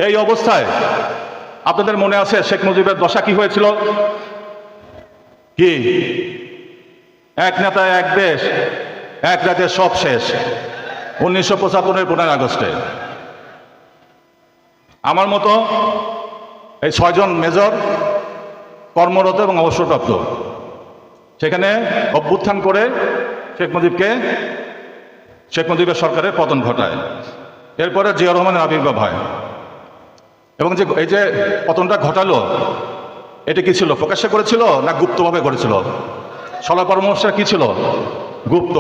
এই অবস্থায় আপনাদের মনে আছে শেখ মুজিবের দশা কি হয়েছিল? কি এক নেতা এক দেশ এক রাতে সব শেষ, 1975-এর 15 আগস্টে। আমার মতো এই 6 জন মেজর কর্মরত এবং অবসরপ্রাপ্ত সেখানে অভ্যুত্থান করে শেখ মুজিবের সরকারের পতন ঘটায়। এরপরে জিয়া রহমানের আবির্ভাব হয় এবং এই যে পতনটা ঘটালো, এটা কি ছিল? প্রকাশ্যে করেছিল না গুপ্তভাবে করেছিল? ষড় পরামর্শটা কি ছিল? গুপ্ত।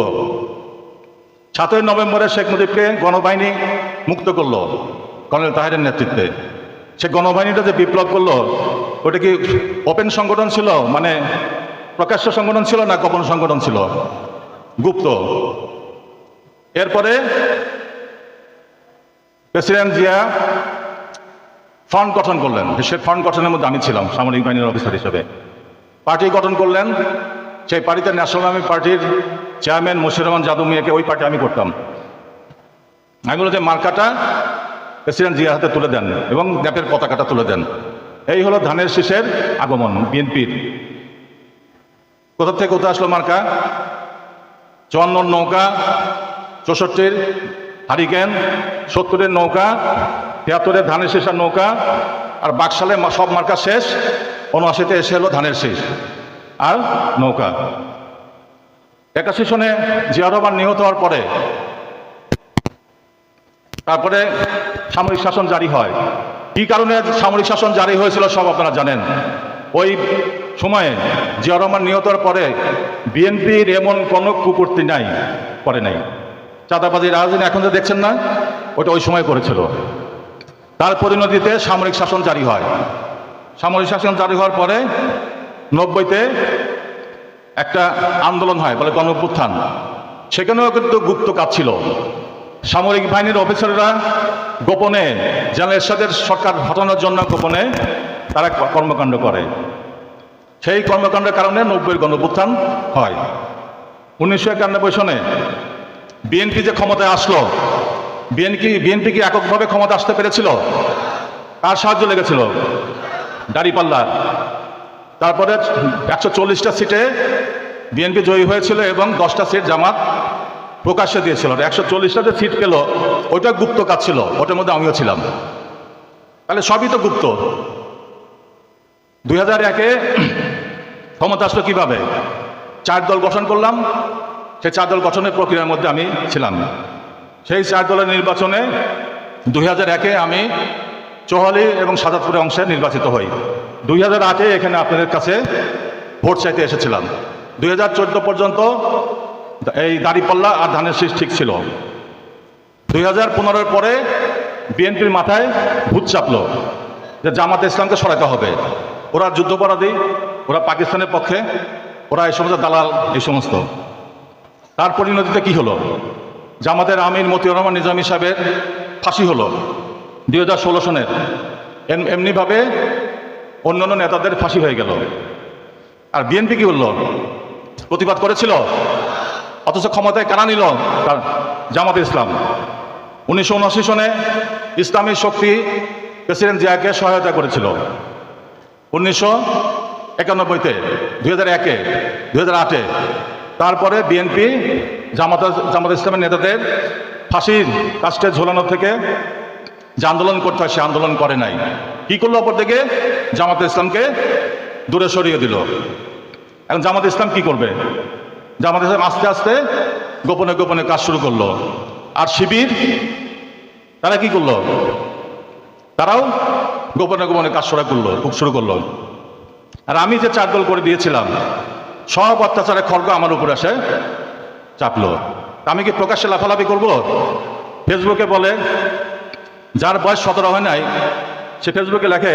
7ই নভেম্বরে শেখ মুজিবকে গণবাহিনী মুক্ত করলো কর্নেল তাহেরের নেতৃত্বে। সে গণবাহিনীটা যে বিপ্লব করলো, ওটা কি ওপেন সংগঠন ছিল, মানে প্রকাশ্য সংগঠন ছিল, না গোপন সংগঠন ছিল? গুপ্ত। এরপরে প্রেসিডেন্ট জিয়া ফ্রন্ট গঠন করলেন। সে ফ্রন্ট গঠনের মধ্যে আমি ছিলাম সামরিক বাহিনীর অফিসার হিসেবে। পার্টি গঠন করলেন। সেই পার্টিতে ন্যাশনাল আর্মি পার্টির চেয়ারম্যান মশিউর রহমান যাদব মিয়াকে, ওই পার্টি আমি করতাম। আমি বললাম যে মার্কাটা প্রেসিডেন্ট জিয়ার হাতে তুলে দেন এবং ন্যাপের পতাকাটা তুলে দেন। এই হলো ধানের শীষের আগমন বিএনপির। কোথা থেকে কোথায় আসলো মার্কা? 54 নৌকা, 64 হারিকেন, 70 নৌকা, 73 ধানের শীষের নৌকা, আর বাকশালে সব মার্কা শেষ। 79-তে এসে হলো ধানের শীষ আর নৌকা। 81 সনে জিয়া রহমান নিহত হওয়ার পরে তারপরে সামরিক শাসন জারি হয়। কি কারণে সামরিক শাসন জারি হয়েছিল সব আপনারা জানেন। ওই সময়ে জিয়া রহমান নিহত হওয়ার পরে বিএনপির এমন কোনো কুকীর্তি করে নাই। চাঁদাবাজি রাজনীতি এখন যে দেখছেন না, ওটা ওই সময় করেছিল। তার পরিণতিতে সামরিক শাসন জারি হয়। সামরিক শাসন জারি হওয়ার পরে 90-তে একটা আন্দোলন হয়, বলে গণঅভ্যুত্থান। সেখানেও কিন্তু গুপ্ত কাজ ছিল। সামরিক বাহিনীর অফিসাররা গোপনে জেনারেল এরশাদের সরকার হটানোর জন্য গোপনে তারা কর্মকাণ্ড করে। সেই কর্মকাণ্ডের কারণে 90-এর গণঅভ্যুত্থান হয়। 1991 সনে বিএনপি যে ক্ষমতায় আসলো, বিএনপি কি এককভাবে ক্ষমতা আসতে পেরেছিল? কার সাহায্য লেগেছিল? দাঁড়িপাল্লার। তারপরে 140টা সিটে বিএনপি জয়ী হয়েছিল এবং 10টা সিট জামাত প্রকাশ্যে দিয়েছিল। 140টা যে সিট পেল, ওইটা গুপ্ত কাজ ছিল, ওটার মধ্যে আমিও ছিলাম। তাহলে সবই তো গুপ্ত। 2001-এ ক্ষমতা আসলো কিভাবে? 4 দল গঠন করলাম। সেই 4 দল গঠনের প্রক্রিয়ার মধ্যে আমি ছিলাম। সেই 4 দলের নির্বাচনে 2001-এ আমি চৌহালি এবং সাজাদপুরের অংশে নির্বাচিত হই। 2008-এ এখানে আপনাদের কাছে ভোট চাইতে এসেছিলাম। 2014 পর্যন্ত এই দাঁড়িপাল্লা আর ধানের শীষ ঠিক ছিল। 2015-এর পরে বিএনপির মাথায় ভূত চাপলো যে জামাতে ইসলামকে সরাতে হবে। ওরা যুদ্ধাপরাধী, ওরা পাকিস্তানের পক্ষে, ওরা এই সমস্ত দালাল, এই সমস্ত। তার পরিণতিতে কি হলো? জামাতের আমির মতিউর রহমান নিজামী সাহেবের ফাঁসি হলো 2016 সনের। এমনিভাবে অন্যান্য নেতাদের ফাঁসি হয়ে গেল। আর বিএনপি কি করলো? প্রতিবাদ করেছিল, অথচ ক্ষমতায় কারা নিল? জামাতে ইসলাম। 1979 সনে ইসলামী শক্তি প্রেসিডেন্ট জিয়াকে সহায়তা করেছিল। 1991-তে, 2001-এ, 2008-এ। তারপরে বিএনপি জামাত ইসলামের নেতাদের ফাঁসির কাস্টে ঝোলানো থেকে যে আন্দোলন করতে হয়, সে আন্দোলন করে নাই। কি করলো? অপর থেকে জামাত ইসলামকে দূরে সরিয়ে দিল। এখন জামাত ইসলাম কি করবে? জামাত ইসলাম আস্তে আস্তে গোপনে গোপনে কাজ শুরু করলো। আর শিবির তারা কি করলো? তারাও গোপনে গোপনে কাজ শুরু করলো। আর আমি যে 4 দল করে দিয়েছিলাম, সব অত্যাচারের খড়গ আমার উপরে এসে চাপলো। আমি কি প্রকাশ্যে লাফালাফি করব? ফেসবুকে বলে, যার বয়স 17 হয় নাই, সে ফেসবুকে লেখে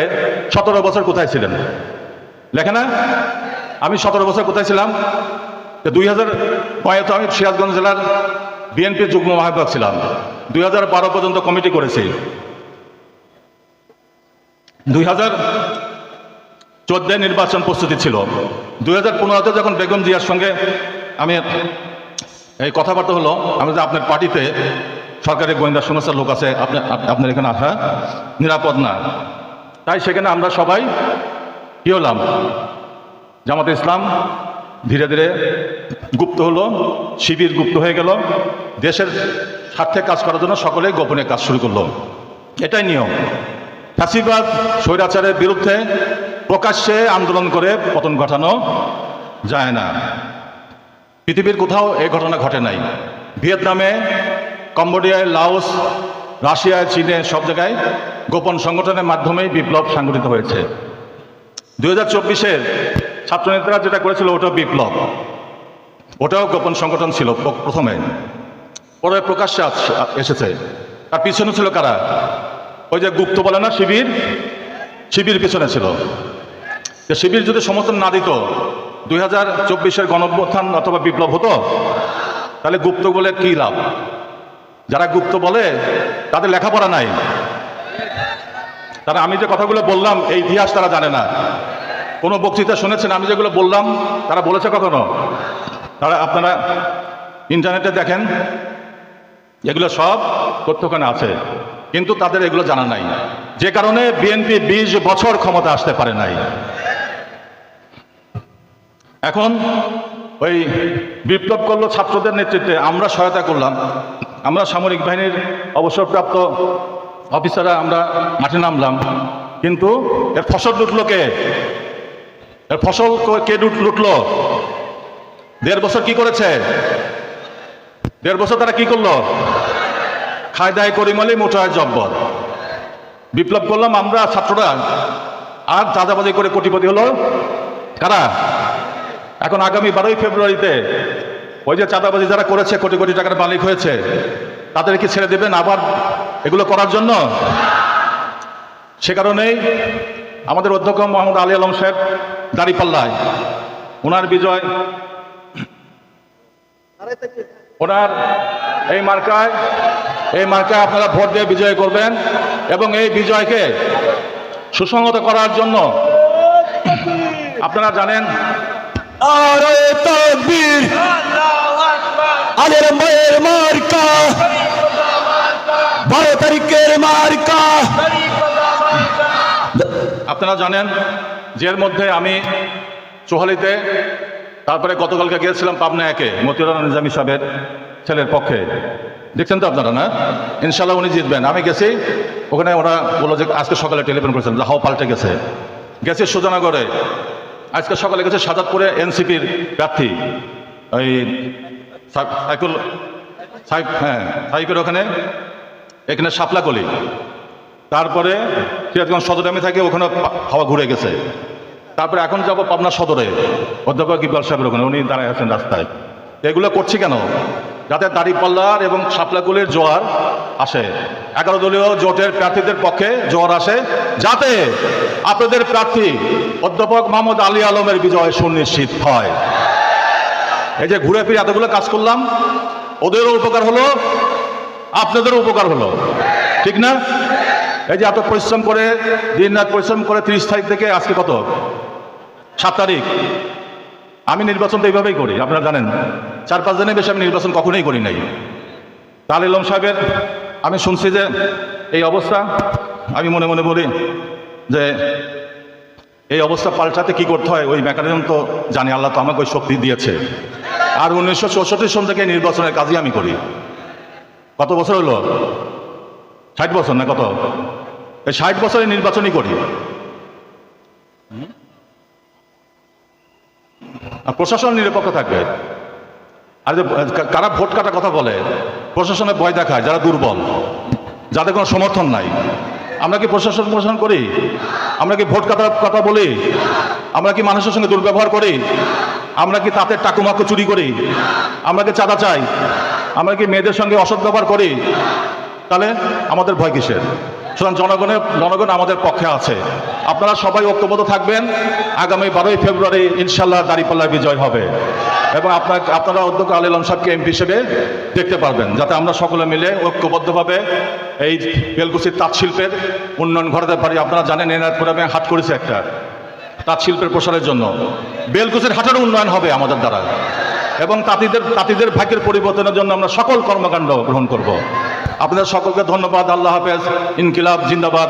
17 বছর কোথায় ছিলেন? লেখে না? আমি 17 বছর কোথায় ছিলাম? 2005-এ তো আমি সিরাজগঞ্জ জেলার বিএনপির যুগ্ম আহ্বায়ক ছিলাম। 2012 পর্যন্ত কমিটি করেছি। 2014 নির্বাচন প্রস্তুতি ছিল। 2015-তে যখন বেগম জিয়ার সঙ্গে আমি এই কথাবার্তা হলো, আমি যে আপনার পার্টিতে সরকারি গোয়েন্দা সংস্থার লোক আছে, আপনার এখানে আসা নিরাপদ না। তাই সেখানে আমরা সবাই কী হলাম, জামাতে ইসলাম ধীরে ধীরে গুপ্ত হলো, শিবির গুপ্ত হয়ে গেল, দেশের স্বার্থে কাজ করার জন্য সকলেই গোপনে কাজ শুরু করলো। এটাই নিয়ম। ফ্যাসিবাদ স্বৈরাচারের বিরুদ্ধে প্রকাশ্যে আন্দোলন করে পতন ঘটানো যায় না। পৃথিবীর কোথাও এই ঘটনা ঘটে নাই। ভিয়েতনামে, কম্বোডিয়ায়, লাওস, রাশিয়ায়, চীনে সব জায়গায় গোপন সংগঠনের মাধ্যমেই বিপ্লব সংগঠিত হয়েছে। 2024-এর ছাত্রনেতারা যেটা করেছিল ওটাও বিপ্লব, ওটাও গোপন সংগঠন ছিল প্রথমে, পরে প্রকাশ্যে এসেছে। তার পিছনে ছিল কারা? ওই যে গুপ্ত বলে না শিবির, শিবির পিছনে ছিল। শিবির যদি সমর্থন না দিত 2024-এর গণঅভ্যুত্থান অথবা বিপ্লব হতো, তাহলে গুপ্ত বলে কি লাভ? যারা গুপ্ত বলে তাদের লেখাপড়া নাই, তারা আমি যে কথাগুলো বললাম এই ইতিহাস তারা জানে না। কোনো বক্তৃতা শুনেছেন আমি যেগুলো বললাম তারা বলেছে কখনো? তারা আপনারা ইন্টারনেটে দেখেন, এগুলো সব তথ্যখানে আছে, কিন্তু তাদের এগুলো জানা নাই, যে কারণে বিএনপি 20 বছর ক্ষমতা আসতে পারে নাই। এখন ওই বিপ্লব করলো ছাত্রদের নেতৃত্বে, আমরা সহায়তা করলাম, আমরা সামরিক বাহিনীর অবসরপ্রাপ্ত অফিসাররা আমরা মাঠে নামলাম, কিন্তু এর ফসল লুটলো কে? এর ফসল কে লুটলো? 1.5 বছর কি করেছে? 1.5 বছর তারা কি করলো? খায় দায় করিমালি মোটায় জব্বর। বিপ্লব করলাম আমরা ছাত্ররা, আর চাঁদাবাজি করে কোটিপতি হলো কারা? এখন আগামী 12ই ফেব্রুয়ারিতে ওই যে চাঁদাবাজি যারা করেছে, কোটি কোটি টাকার মালিক হয়েছে, তাদের কি ছেড়ে দেবেন আবার এগুলো করার জন্য? সে কারণেই আমাদের অধ্যক্ষ মোহাম্মদ আলী আলম সাহেব দাঁড়িপাল্লায়, ওনার বিজয়, ওনার এই মার্কায় আপনারা ভোট দিয়ে বিজয় করবেন এবং এই বিজয়কে সুসংহত করার জন্য আপনারা জানেন আলের মায়ের মার্কা, 12 তারিখের মার্কা। আপনারা জানেন যে এর মধ্যে আমি চোহালিতে, তারপরে গতকালকে গিয়েছিলাম পাবনা 1-এ মতিউর নিজামী সাহেবের ছেলের পক্ষে, দেখছেন তো আপনারা না? ইনশাল্লাহ উনি জিতবেন। আমি গেছি ওখানে, ওরা বললো যে আজকে সকালে টেলিফোন করেছেন, হাওয়া পাল্টে গেছে সুজানগরে, আজকে সকালে গেছে সাজাদপুরে এনসিপির প্রার্থী ওই সাইকের ওখানে, এখানে শাপলাকলি, তারপরে সিরাজগঞ্জ সদরে আমি থাকি, ওখানে হাওয়া ঘুরে গেছে। তারপরে এখন যাবো পাবনা সদরে অধ্যাপক ইকবাল সাহেবের ওখানে, উনি দাঁড়ায় আছেন রাস্তায়। এগুলো করছি কেন? যাতে দাঁড়িপাল্লার এবং শাপলাকুলির জোয়ার আসে, 11 দলীয় জোটের প্রার্থীদের পক্ষে জোয়ার আসে, যাতে আপনাদের প্রার্থী অধ্যাপক মোহাম্মদ আলী আলমের বিজয় সুনিশ্চিত হয়। এই যে ঘুরে ফিরে এতগুলো কাজ করলাম, ওদেরও উপকার হলো, আপনাদেরও উপকার হলো, ঠিক না? এই যে এত পরিশ্রম করে, দিন রাত পরিশ্রম করে 30 তারিখ থেকে আজকে কত, 7 তারিখ, আমি নির্বাচন তো এইভাবেই করি, আপনারা জানেন। 4-5 দিনের বেশি আমি নির্বাচন কখনোই করি নাই। আলী আলম সাহেবের আমি শুনছি যে এই অবস্থা, আমি মনে মনে বলি যে এই অবস্থা পাল্টাতে কি করতে হয়, ওই মেকানিজম তো জানি, আল্লাহ তো আমাকে ওই শক্তি দিয়েছে। আর 1964 সন থেকে নির্বাচনের কাজই আমি করি। কত বছর হলো? 60 বছর না কত? এই 60 বছরে নির্বাচনই করি। আর প্রশাসন নিরপেক্ষ থাকবে। আর যে কারা ভোট কাটার কথা বলে, প্রশাসনের ভয় দেখায় যারা দুর্বল, যাদের কোনো সমর্থন নাই। আমরা কি প্রশাসন করি? আমরা কি ভোট কাটার কথা বলি? আমরা কি মানুষের সঙ্গে দুর্ব্যবহার করি? আমরা কি তাদের টাকুমাকু চুরি করি? আমরা কি চাঁদা চাই? আমরা কি মেয়েদের সঙ্গে অসৎ ব্যবহার করি? তাহলে আমাদের ভয় কিসের? সুতরাং জনগণ আমাদের পক্ষে আছে। আপনারা সবাই ঐক্যবদ্ধ থাকবেন। আগামী 12ই ফেব্রুয়ারি ইনশাল্লাহ দাঁড়িপাল্লায় বিজয় হবে এবং আপনারা অধ্যক্ষ আলী আলম সাহেবকে এমপি হিসেবে দেখতে পারবেন, যাতে আমরা সকলে মিলে ঐক্যবদ্ধভাবে এই বেলকুচির তাঁত শিল্পের উন্নয়ন ঘটাতে পারি। আপনারা জানেন এনায়তপুরে আমি হাট করেছি একটা তাঁত শিল্পের প্রসারের জন্য। বেলকুচির হাটের উন্নয়ন হবে আমাদের দ্বারা এবং তাঁতিদের ভাগ্যের পরিবর্তনের জন্য আমরা সকল কর্মকাণ্ড গ্রহণ করব। আপনাদের সকলকে ধন্যবাদ। আল্লাহ হাফেজ। ইনকিলাব জিন্দাবাদ।